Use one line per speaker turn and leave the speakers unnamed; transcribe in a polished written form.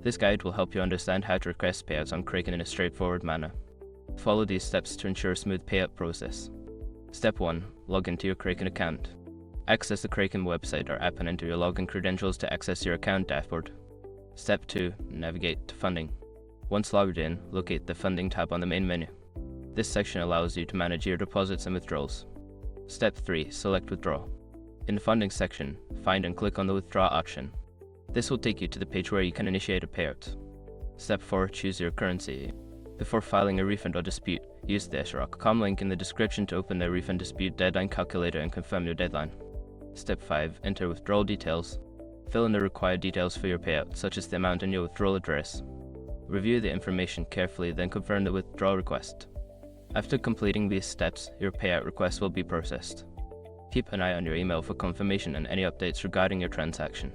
This guide will help you understand how to request payouts on Kraken in a straightforward manner. Follow these steps to ensure a smooth payout process. Step 1. Log into your Kraken account. Access the Kraken website or app and enter your login credentials to access your account dashboard. Step 2. Navigate to Funding. Once logged in, locate the Funding tab on the main menu. This section allows you to manage your deposits and withdrawals. Step 3. Select Withdraw. In the Funding section, find and click on the Withdraw option. This will take you to the page where you can initiate a payout. Step 4. Choose your currency. Before filing a refund or dispute, use the SROC.com link in the description to open the refund dispute deadline calculator and confirm your deadline. Step 5. Enter withdrawal details. Fill in the required details for your payout, such as the amount and your withdrawal address. Review the information carefully, then confirm the withdrawal request. After completing these steps, your payout request will be processed. Keep an eye on your email for confirmation and any updates regarding your transaction.